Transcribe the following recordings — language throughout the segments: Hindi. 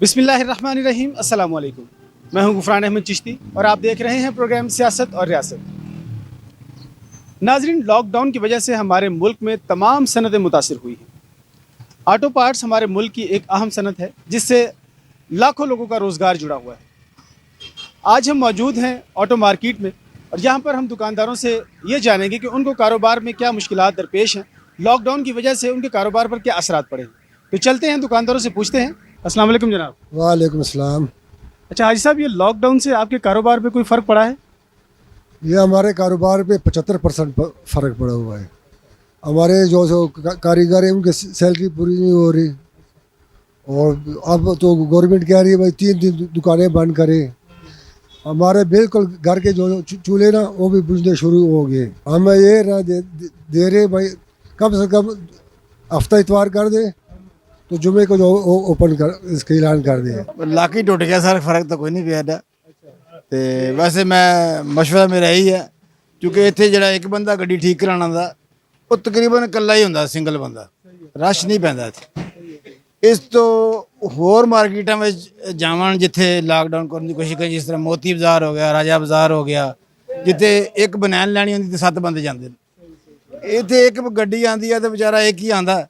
बिस्मिल्लाहिर्रहमानिर्रहीम, अस्सलाम वालेकुम। मैं हूं गुफरान अहमद चिश्ती और आप देख रहे हैं प्रोग्राम सियासत और रियासत। नाजरीन, लॉकडाउन की वजह से हमारे मुल्क में तमाम सनतें मुतासिर हुई हैं। ऑटो पार्ट्स हमारे मुल्क की एक अहम सनत है जिससे लाखों लोगों का रोज़गार जुड़ा हुआ है। आज हम मौजूद हैं ऑटो मार्केट में और यहाँ पर हम दुकानदारों से ये जानेंगे कि उनको कारोबार में क्या मुश्किलात दरपेश हैं, लॉकडाउन की वजह से उनके कारोबार पर क्या असरात पड़े हैं। तो चलते हैं दुकानदारों से पूछते हैं। अस्सलाम वालेकुम जनाब। वालेकुम अस्सलाम। अच्छा हाजी साहब, ये लॉकडाउन से आपके कारोबार पे कोई फ़र्क पड़ा है? ये हमारे कारोबार पे 75% फ़र्क पड़ा हुआ है। हमारे जो कारीगर हैं उनकी सैलरी पूरी नहीं हो रही, और अब तो गवर्नमेंट कह रही है भाई 3 दिन दुकानें बंद करें। हमारे बिल्कुल घर के जो चूल्हे ना वो भी बुझने शुरू हो गए। हमें ये ना दे रहे भाई कम से कम हफ्ता इतवार कर दे तो जुमे को जो ओपन कर इसका ऐलान कर दिया। लाक ही टुट गया सर, फर्क तो कोई नहीं पिया दा। ते वैसे मैं मशवरा मेरा यही है, क्योंकि इत्थे ਜਿਹੜਾ ਇੱਕ ਬੰਦਾ ਗੱਡੀ ਠੀਕ ਕਰਾਉਣ ਦਾ ਉਹ ਤਕਰੀਬਨ ਇਕੱਲਾ ਹੀ ਹੁੰਦਾ, ਸਿੰਗਲ ਬੰਦਾ, ਰਸ਼ ਨਹੀਂ ਪੈਂਦਾ ਇੱਥੇ। ਇਸ ਤੋਂ ਹੋਰ ਮਾਰਕੀਟਾਂ ਵਿੱਚ ਜਾਵਣ ਜਿੱਥੇ ਲਾਕਡਾਊਨ ਕਰਨ ਦੀ ਕੋਸ਼ਿਸ਼ ਕਰੀ, ਜਿਸ ਤਰ੍ਹਾਂ ਮੋਤੀ ਬਾਜ਼ਾਰ ਹੋ ਗਿਆ, ਰਾਜਾ ਬਾਜ਼ਾਰ ਹੋ ਗਿਆ, ਜਿੱਥੇ ਇੱਕ ਬਨੈਣ ਲੈਣੀ ਹੁੰਦੀ ਤੇ 7 ਬੰਦੇ ਜਾਂਦੇ ਨੇ। ਇੱਥੇ ਇੱਕ ਗੱਡੀ ਆਉਂਦੀ ਹੈ ਤੇ ਵਿਚਾਰਾ ਇੱਕ ਹੀ ਆਉਂਦਾ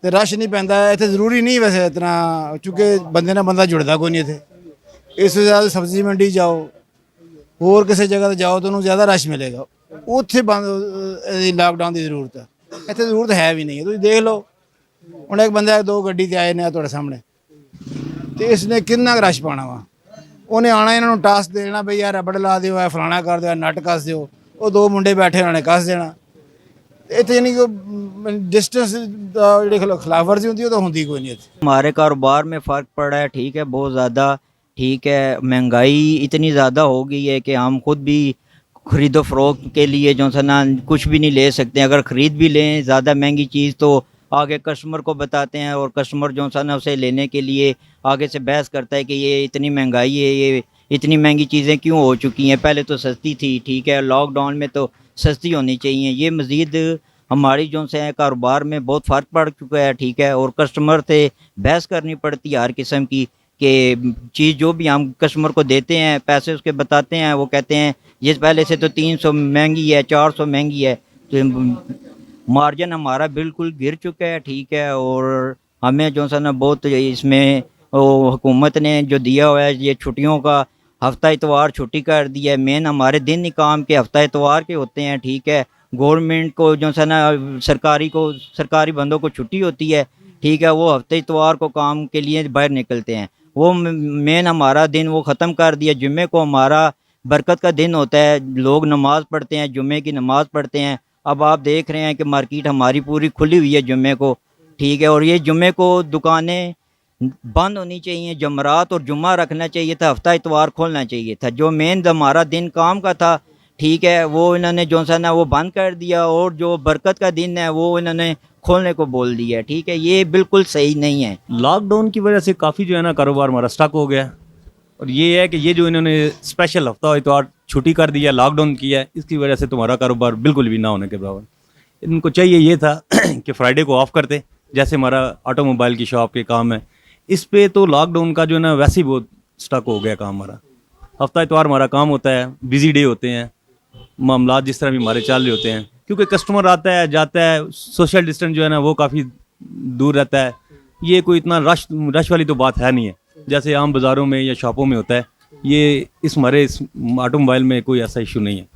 ਤੇ ਰਸ਼ ਨਹੀਂ ਪੈਂਦਾ ਇੱਥੇ। ਜ਼ਰੂਰੀ ਨਹੀਂ ਵੈਸੇ ਇਤਨਾ, ਕਿਉਂਕਿ ਬੰਦੇ ਨਾਲ ਬੰਦਾ ਜੁੜਦਾ ਕੋਈ ਨਹੀਂ ਇੱਥੇ। ਇਸ ਤੋਂ ਜ਼ਿਆਦਾ ਸਬਜ਼ੀ ਮੰਡੀ ਜਾਓ, ਹੋਰ ਕਿਸੇ ਜਗ੍ਹਾ ਤੇ ਜਾਓ ਤਾਂ ਉਹਨੂੰ ਜ਼ਿਆਦਾ ਰਸ਼ ਮਿਲੇਗਾ। ਉੱਥੇ ਬੰਦ ਲਾਕਡਾਊਨ ਦੀ ਜ਼ਰੂਰਤ ਹੈ, ਇੱਥੇ ਜ਼ਰੂਰਤ ਹੈ ਵੀ ਨਹੀਂ ਹੈ। ਤੁਸੀਂ ਦੇਖ ਲਓ ਹੁਣ ਇੱਕ ਬੰਦਾ 2 ਗੱਡੀ ਤੇ ਆਏ ਨੇ ਤੁਹਾਡੇ ਸਾਹਮਣੇ, ਤੇ ਇਸਨੇ ਕਿੰਨਾ ਕੁ ਰਸ਼ ਪਾਉਣਾ ਵਾ। ਉਹਨੇ ਆਉਣਾ, ਇਹਨਾਂ ਨੂੰ ਟਾਸਕ ਦੇਣਾ ਬਈ ਯਾਰ ਰਬੜ ਲਾ ਦਿਓ, ਫਲਾਣਾ ਕਰ ਦਿਓ, ਨੱਟ ਕੱਸ ਦਿਓ। ਉਹ 2 ਮੁੰਡੇ ਬੈਠੇ ਉਹਨਾਂ ਨੇ ਕੱਸ ਦੇਣਾ। ਇੱਥੇ ਯਾਨੀ ਕਿ डिस्टेंस ਜਿਹੜੀ खिलाफ वर्जी होती है तो होती कोई नहीं। हमारे कारोबार में फ़र्क पड़ा है, ठीक है, बहुत ज़्यादा। ठीक है, महंगाई इतनी ज़्यादा हो गई है कि हम खुद भी ख़रीदो फ़रोख्त के लिए जो है ना कुछ भी नहीं ले सकते। अगर ख़रीद भी लें ज़्यादा महंगी चीज़ तो आगे कस्टमर को बताते हैं, और कस्टमर जो है ना उसे लेने के लिए आगे से बहस करता है कि ये इतनी महंगाई है, ये इतनी महंगी चीज़ें क्यों हो चुकी हैं, पहले तो सस्ती थी। ठीक है, लॉकडाउन में तो सस्ती होनी चाहिए। ये मज़ीद हमारी जो से कारोबार में बहुत फ़र्क पड़ चुका है। ठीक है, और कस्टमर से बहस करनी पड़ती है हर किस्म की, कि चीज़ जो भी हम कस्टमर को देते हैं, पैसे उसके बताते हैं, वो कहते हैं ये पहले से तो 300 महंगी है, 400 महंगी है। तो मार्जिन हमारा बिल्कुल गिर चुका है। ठीक है, और हमें जो है ना बहुत इसमें हुकूमत ने जो दिया हुआ है, ये छुट्टियों का हफ्ता इतवार छुट्टी कर दिया है। मेन हमारे दिन ही काम के हफ्ता इतवार के होते हैं। ठीक है, गवर्नमेंट को जो है ना सरकारी बंदों को छुट्टी होती है। ठीक है, वो हफ्ते इतवार को काम के लिए बाहर निकलते हैं। वो मेन हमारा दिन वो ख़त्म कर दिया। जुम्मे को हमारा बरकत का दिन होता है, लोग नमाज़ पढ़ते हैं, जुम्मे की नमाज़ पढ़ते हैं। अब आप देख रहे हैं कि मार्केट हमारी पूरी खुली हुई है जुम्मे को। ठीक है, और ये जुम्मे को दुकानें बंद होनी चाहिए, जमरात और जुम्मा रखना चाहिए था, हफ्ता इतवार खोलना चाहिए था, जो मेन हमारा दिन काम का था। ठीक है, वो इन्होंने जो सा ना वो बंद कर दिया, और जो बरकत का दिन है वो इन्होंने खोलने को बोल दिया। ठीक है, ये बिल्कुल सही नहीं है। लॉकडाउन की वजह से काफ़ी जो है ना कारोबार हमारा स्टक हो गया। और ये है कि ये जो इन्होंने स्पेशल हफ्ता इतवार छुट्टी कर दिया, लॉकडाउन किया है, इसकी वजह से तुम्हारा कारोबार बिल्कुल भी ना होने के बराबर। इनको चाहिए ये था कि फ्राइडे को ऑफ करते, जैसे हमारा ऑटोमोबाइल की शॉप के काम है, इस पे तो लॉकडाउन का जो है ना वैसे ही बहुत स्टक हो गया काम हमारा। हफ्ता इतवार हमारा काम होता है, बिजी डे होते हैं, मामला जिस तरह भी हमारे चल रहे होते हैं, क्योंकि कस्टमर आता है जाता है, सोशल डिस्टेंस जो है ना वो काफ़ी दूर रहता है। ये कोई इतना रश वाली तो बात है नहीं है जैसे आम बाज़ारों में या शॉपों में होता है। ये हमारे इस ऑटोमोबाइल में कोई ऐसा इशू नहीं है।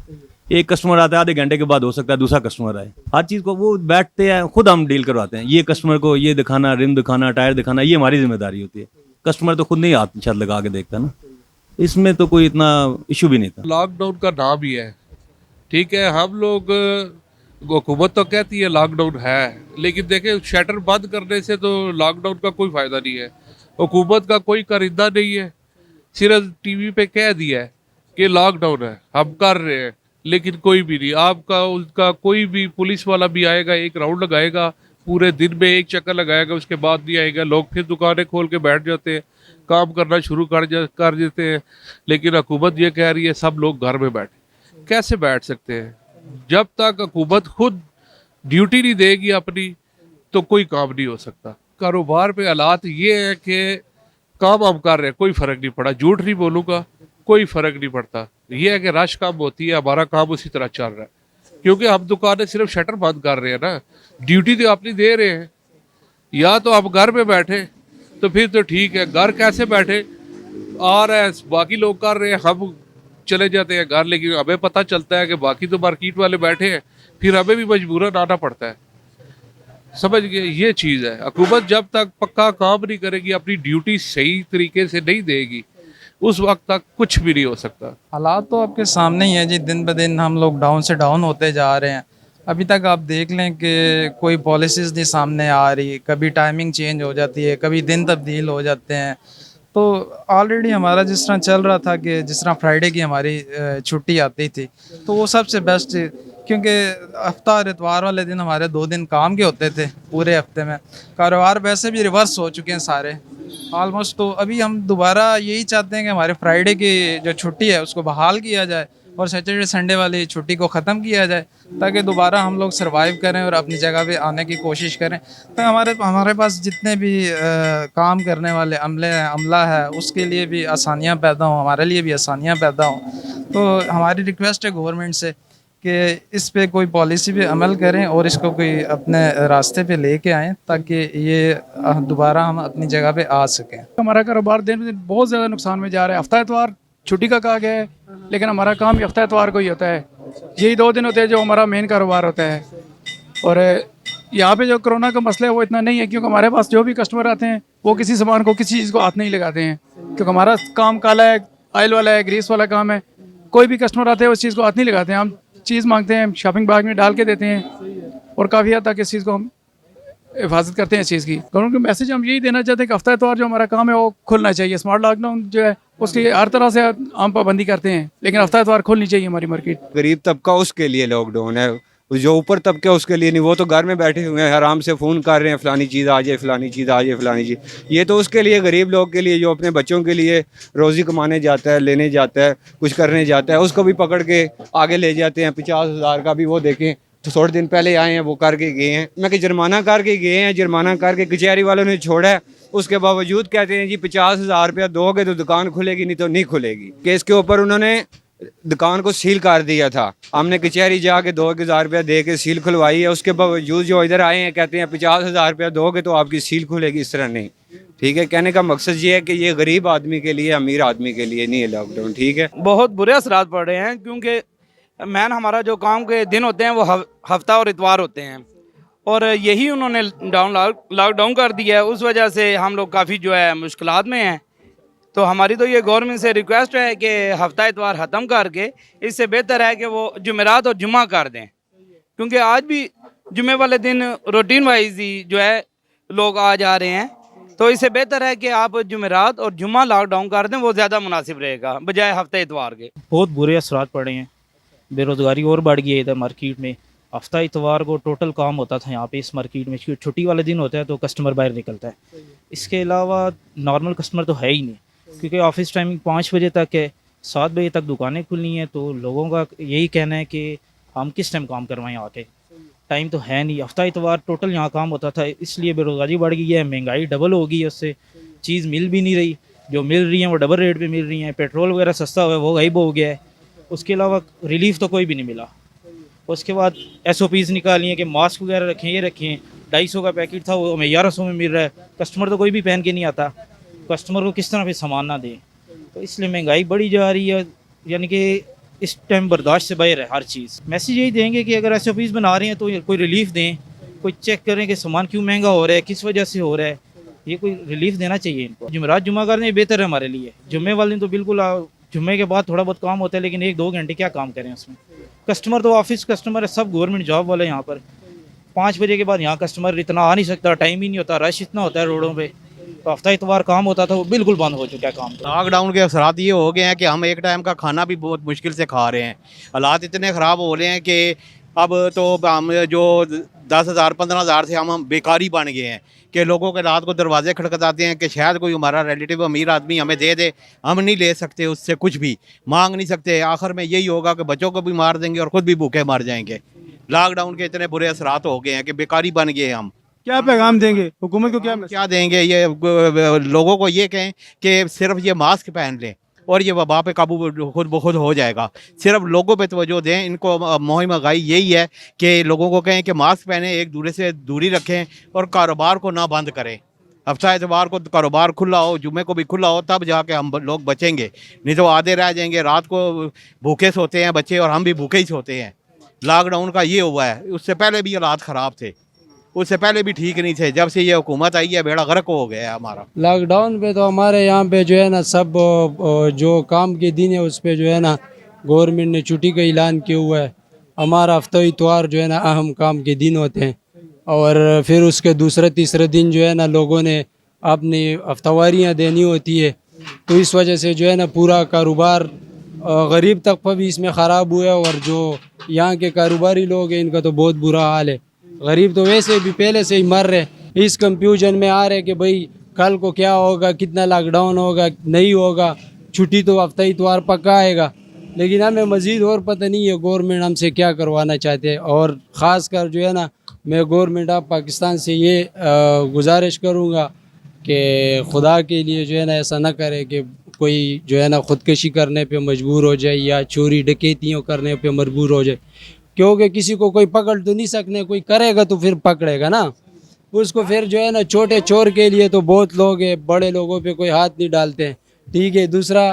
एक कस्टमर आता है, आधे घंटे के बाद हो सकता है दूसरा कस्टमर आए। हर चीज़ को वो बैठते हैं, खुद हम डील करवाते हैं। ये कस्टमर को ये दिखाना, रिम दिखाना, टायर दिखाना, ये हमारी जिम्मेदारी होती है। कस्टमर तो खुद नहीं हाथ छत लगा के देखता ना, इसमें तो कोई इतना इशू भी नहीं था। लॉकडाउन का नाम ही है, ठीक है। हम लोग हुकूमत तो कहती है लॉकडाउन है, लेकिन देखें शटर बंद करने से तो लॉकडाउन का कोई फ़ायदा नहीं है। हुकूमत का कोई कारिंदा नहीं है, सिर्फ टीवी पे कह दिया है कि लॉकडाउन है, हम कर रहे हैं, लेकिन कोई भी नहीं। आपका उसका कोई भी पुलिस वाला भी आएगा, एक राउंड लगाएगा, पूरे दिन में एक चक्कर लगाएगा, उसके बाद नहीं आएगा। लोग फिर दुकानें खोल के बैठ जाते हैं, काम करना शुरू कर देते हैं। लेकिन हुकूमत ये कह रही है सब लोग घर में बैठे। कैसे बैठ सकते हैं? जब तक हुकूमत खुद ड्यूटी नहीं देगी अपनी तो कोई काम नहीं हो सकता। कारोबार पे हालात ये है कि काम हम कर रहे हैं, कोई फ़र्क नहीं पड़ा, झूठ नहीं बोलूँगा, कोई फ़र्क नहीं पड़ता। ये है कि रश कम होती है, हमारा काम उसी तरह चल रहा है, क्योंकि हम दुकानें सिर्फ शटर बंद कर रहे हैं ना, ड्यूटी तो अपनी दे रहे हैं। या तो आप घर में बैठे तो फिर तो ठीक है, घर कैसे बैठे, आ रहा है बाकी लोग कर रहे हैं, हम चले जाते हैं घर, लेकिन हमें पता चलता है कि बाकी तो मार्केट वाले बैठे हैं, फिर हमें भी मजबूरन आना पड़ता है। समझ गए, ये चीज़ है। हुकूमत जब तक पक्का काम नहीं करेगी, अपनी ड्यूटी सही तरीके से नहीं देगी, उस वक्त तक कुछ भी नहीं हो सकता। हालात तो आपके सामने ही है जी, दिन ब दिन हम लोग डाउन से डाउन होते जा रहे हैं। अभी तक आप देख लें कि कोई पॉलिसीज़ नहीं सामने आ रही, कभी टाइमिंग चेंज हो जाती है, कभी दिन तब्दील हो जाते हैं। तो ऑलरेडी हमारा जिस तरह चल रहा था कि जिस तरह फ्राइडे की हमारी छुट्टी आती थी, तो वो सबसे बेस्ट, क्योंकि हफ्ता और इतवार वाले दिन हमारे 2 दिन काम के होते थे पूरे हफ्ते में। कारोबार वैसे भी रिवर्स हो चुके हैं सारे ऑलमोस्ट। तो अभी हम दोबारा यही चाहते हैं कि हमारे फ्राइडे की जो छुट्टी है उसको बहाल किया जाए और सैटरडे संडे वाली छुट्टी को ख़त्म किया जाए, ताकि दोबारा हम लोग सर्वाइव करें और अपनी जगह पे आने की कोशिश करें। तो हमारे पास जितने भी काम करने वाले अमला है उसके लिए भी आसानियाँ पैदा हों, हमारे लिए भी आसानियाँ पैदा हों। तो हमारी रिक्वेस्ट है गवर्नमेंट से कि इस पे कोई पॉलिसी पे अमल करें और इसको कोई अपने रास्ते पे लेके आएँ, ताकि ये दोबारा हम अपनी जगह पे आ सकें। हमारा कारोबार दिन ब दिन बहुत ज़्यादा नुकसान में जा रहा है। हफ्ता इतवार छुट्टी का कहा गया है, लेकिन हमारा काम हफ्ता इतवार को ही होता है। यही 2 दिन होते हैं जो हमारा मेन कारोबार होता है। और यहाँ पे जो कोरोना का मसला है वो इतना नहीं है, क्योंकि हमारे पास जो भी कस्टमर आते हैं वो किसी सामान को, किसी चीज़ को हाथ नहीं लगाते हैं, क्योंकि हमारा काम काला है, ऑयल वाला है, ग्रीस वाला काम है। कोई भी कस्टमर आते हैं उस चीज़ को हाथ नहीं लगाते हैं। हम चीज़ मांगते हैं, शॉपिंग बैग में डाल के देते हैं और काफ़ी हद तक इस चीज़ को हम हिफाजत करते हैं इस चीज़ की। गवर्नमेंट को मैसेज हम यही देना चाहते हैं कि हफ्ता इतवार जो हमारा काम है वो खुलना चाहिए। स्मार्ट लॉकडाउन जो है उसकी हर तरह से हम पाबंदी करते हैं, लेकिन हफ्ता इतवार खुलनी चाहिए हमारी मार्केट। गरीब तबका उसके लिए लॉकडाउन है, जो ऊपर तबके उसके लिए नहीं। वो तो घर में बैठे हुए हैं, आराम से फ़ोन कर रहे हैं, फ़लानी चीज़ आ जाए, फ़लानी चीज़ आ जाए, फ़लानी चीज़। ये तो उसके लिए, गरीब लोग के लिए, जो अपने बच्चों के लिए रोज़ी कमाने जाता है, लेने जाता है, कुछ करने जाता है, उसको भी पकड़ के आगे ले जाते हैं। 50,000 का भी वो देखें तो थोड़े दिन पहले आए हैं, वो करके गए हैं। मैं कि जुर्माना करके गए हैं, जुर्माना करके कचहरी वालों ने छोड़ा है, उसके बावजूद कहते हैं जी 50,000 रुपया दोगे तो दुकान खुलेगी, नहीं तो नहीं खुलेगी। केस के ऊपर उन्होंने दुकान को सील कर दिया था। हमने कचहरी जाके 2,000 रुपया दे के सील खुलवाई है। उसके बावजूद जो इधर आए हैं कहते हैं 50,000 रुपया दोगे तो आपकी सील खुलेगी। इस तरह नहीं, ठीक है। कहने का मकसद ये है कि ये गरीब आदमी के लिए, अमीर आदमी के लिए नहीं है लॉकडाउन, ठीक है। बहुत बुरे असरात पड़ रहे हैं, क्योंकि मैन हमारा जो काम के दिन होते हैं वो हफ्ता और इतवार होते हैं, और यही उन्होंने लॉकडाउन कर दिया है। उस वजह से हम लोग काफ़ी जो है मुश्किलात में हैं। तो हमारी तो ये गवर्नमेंट से रिक्वेस्ट है कि हफ्ता इतवार ख़त्म करके इससे बेहतर है कि वो जुमेरात और जुम्मा कर दें, क्योंकि आज भी जुमे वाले दिन रूटीन वाइज ही जो है लोग आ जा रहे हैं। तो इससे बेहतर है कि आप जुमेरात और जुम्मा लॉकडाउन कर दें, वो ज़्यादा मुनासिब रहेगा बजाय हफ्ते इतवार के। बहुत बुरे असरात पड़े हैं, बेरोज़गारी और बढ़ गई है इधर मार्केट में। हफ्ता इतवार को टोटल काम होता था यहाँ पे इस मार्केट में, छुट्टी वाले दिन होता है तो कस्टमर बाहर निकलता है। इसके अलावा नॉर्मल कस्टमर तो है ही नहीं, क्योंकि ऑफिस टाइमिंग 5 बजे तक है, 7 बजे तक दुकानें खुलनी है। तो लोगों का यही कहना है कि हम किस टाइम काम करवाएं आके, टाइम तो है नहीं। हफ्ता इतवार टोटल यहाँ काम होता था, इसलिए बेरोज़गारी बढ़ गई है, महंगाई डबल हो गई है, उससे चीज़ मिल भी नहीं रही, जो मिल रही है वो डबल रेट पे मिल रही हैं। पेट्रोल वगैरह सस्ता हुआ है वो गायब हो गया है। उसके अलावा रिलीफ तो कोई भी नहीं मिला। उसके बाद SOPs निकाली हैं कि मास्क वगैरह रखें, ये रखें। 250 का पैकेट था वो हमें 1100 में मिल रहा है। कस्टमर तो कोई भी पहन के नहीं आता, कस्टमर को किस तरह फिर सामान ना दें। तो इसलिए महंगाई बढ़ी जा रही है, यानी कि इस टाइम बर्दाश्त से बाहर है हर चीज़। मैसेज यही देंगे कि अगर SOPs बना रहे हैं तो कोई रिलीफ दें, कोई चेक करें कि सामान क्यों महंगा हो रहा है, किस वजह से हो रहा है, ये कोई रिलीफ देना चाहिए इनको। जुमेरात जुम्मा करने बेहतर है हमारे लिए। जुम्मे वाले दिन तो बिल्कुल, जुम्मे के बाद थोड़ा बहुत काम होता है, लेकिन 1-2 घंटे क्या काम करें उसमें। कस्टमर तो ऑफिस कस्टमर है, सब गवर्नमेंट जॉब वाले यहाँ पर। 5 बजे के बाद यहाँ कस्टमर इतना आ नहीं सकता, टाइम ही नहीं होता, रश इतना होता है रोडों पे। तो हफ्ता इतवार काम होता था वो बिल्कुल बंद हो चुका है काम। लॉकडाउन के असरात ये हो गए हैं कि हम एक टाइम का खाना भी बहुत मुश्किल से खा रहे हैं। हालात इतने ख़राब हो रहे हैं कि अब तो हम जो 10,000-15,000 से हम बेकारी बन गए हैं कि लोगों के रात को दरवाजे खटखटाते हैं कि शायद कोई हमारा रिलेटिव अमीर आदमी हमें दे दे। हम नहीं ले सकते उससे, कुछ भी मांग नहीं सकते। आखिर में यही होगा कि बच्चों को भी मार देंगे और ख़ुद भी भूखे मर जाएंगे। लॉकडाउन के इतने बुरे असरात हो गए हैं कि बेकारी बन गए हम। क्या पैगाम देंगे हुकूमत को? क्या क्या देंगे ये लोगों को? ये कहें कि सिर्फ ये मास्क पहन लें और ये वबा पे काबू खुद ब खुद हो जाएगा। सिर्फ लोगों पे तवज्जो दें। इनको मुहिम आगाही यही है कि लोगों को कहें कि मास्क पहने, एक दूसरे से दूरी रखें और कारोबार को ना बंद करें। हफ्ता एतवार को कारोबार खुला हो, जुमे को भी खुला हो, तब जाके हम लोग बचेंगे, नहीं तो आधे रह जाएंगे। रात को भूखे सोते हैं बच्चे और हम भी भूखे ही सोते हैं। लॉकडाउन का ये हुआ है, उससे पहले भी हालात ख़राब थे, उससे पहले भी ठीक नहीं थे। जब से ये हुकूमत आई है बेड़ा गर्क हो गया है हमारा। लॉकडाउन पे तो हमारे यहाँ पे जो है ना सब जो काम के दिन है उस पे जो है ना गवर्नमेंट ने छुट्टी का ऐलान किया हुआ है। हमारा हफ्ता इतवार जो है ना अहम काम के दिन होते हैं और फिर उसके दूसरे तीसरे दिन जो है ना लोगों ने अपनी हफ्तावारियाँ देनी होती है। तो इस वजह से जो है ना पूरा कारोबार गरीब तबका भी इसमें ख़राब हुआ है और जो यहाँ के कारोबारी लोग हैं इनका तो बहुत बुरा हाल है। गरीब तो वैसे भी पहले से ही मर रहे, इस कंफ्यूजन में आ रहे कि भाई कल को क्या होगा, कितना लॉकडाउन होगा, नहीं होगा। छुट्टी तो हफ्ता इतवार पक्का आएगा, लेकिन हमें मज़ीद और पता नहीं है गवर्नमेंट हमसे क्या करवाना चाहते हैं। और ख़ास कर जो है ना मैं गवर्नमेंट ऑफ पाकिस्तान से ये गुजारिश करूँगा कि खुदा के लिए जो है ना ऐसा ना करे कि कोई जो है ना ख़ुदकशी करने पे मजबूर हो जाए या चोरी डकैतियों करने पे मजबूर हो जाए, क्योंकि किसी को कोई पकड़ तो नहीं सकने, कोई करेगा तो फिर पकड़ेगा ना उसको। फिर जो है ना छोटे चोर के लिए तो बहुत लोग हैं, बड़े लोगों पे कोई हाथ नहीं डालते हैं, ठीक है। दूसरा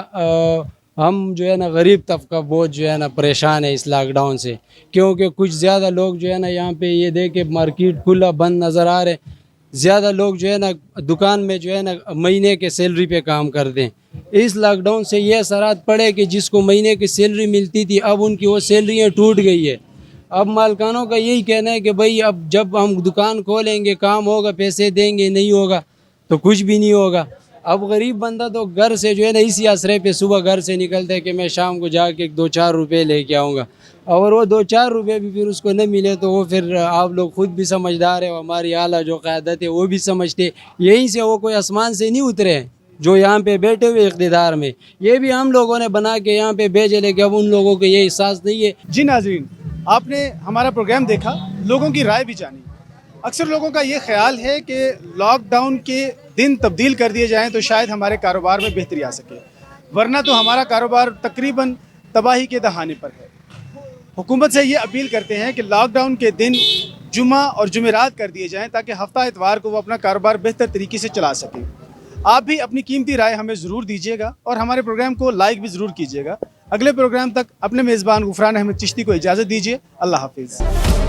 हम जो है ना गरीब तबका बहुत जो है ना परेशान है इस लॉकडाउन से, क्योंकि कुछ ज़्यादा लोग जो है ना यहाँ पे ये देखे मार्केट खुला बंद नज़र आ रहे, ज़्यादा लोग जो है ना दुकान में जो है ना महीने के सैलरी पे काम करते हैं। इस लॉकडाउन से ये असरात पड़े कि जिसको महीने की सैलरी मिलती थी अब उनकी वो सैलरियाँ टूट गई है। अब मालकानों का यही कहना है कि भाई अब जब हम दुकान खोलेंगे काम होगा, पैसे देंगे, नहीं होगा तो कुछ भी नहीं होगा। अब गरीब बंदा तो घर से जो है ना इसी आसरे पे सुबह घर से निकलता है कि मैं शाम को जाके 2-4 रुपये लेके आऊँगा, और वो 2-4 रुपये भी फिर उसको न मिले तो वो फिर आप लोग खुद भी समझदार है, हमारी आला जो क़यादत है वो भी समझते, यहीं से वो कोई आसमान से नहीं उतरे हैं जो यहाँ पे बैठे हुए इक़्तिदार में, ये भी हम लोगों ने बना के यहाँ पे भेजे, लेकिन अब उन लोगों को ये एहसास नहीं है। जी नाज़रीन, आपने हमारा प्रोग्राम देखा, लोगों की राय भी जानी। अक्सर लोगों का ये ख्याल है कि लॉकडाउन के दिन तब्दील कर दिए जाएं तो शायद हमारे कारोबार में बेहतरी आ सके, वरना तो हमारा कारोबार तकरीबन तबाही के दहाने पर है। हुकूमत से ये अपील करते हैं कि लॉकडाउन के दिन जुमा और जुमेरात कर दिए जाएं ताकि हफ्ता इतवार को वो अपना कारोबार बेहतर तरीके से चला सकें। आप भी अपनी कीमती राय हमें ज़रूर दीजिएगा और हमारे प्रोग्राम को लाइक भी ज़रूर कीजिएगा। अगले प्रोग्राम तक अपने मेज़बान गुफरान अहमद चिश्ती को इजाज़त दीजिए। अल्लाह हाफिज़।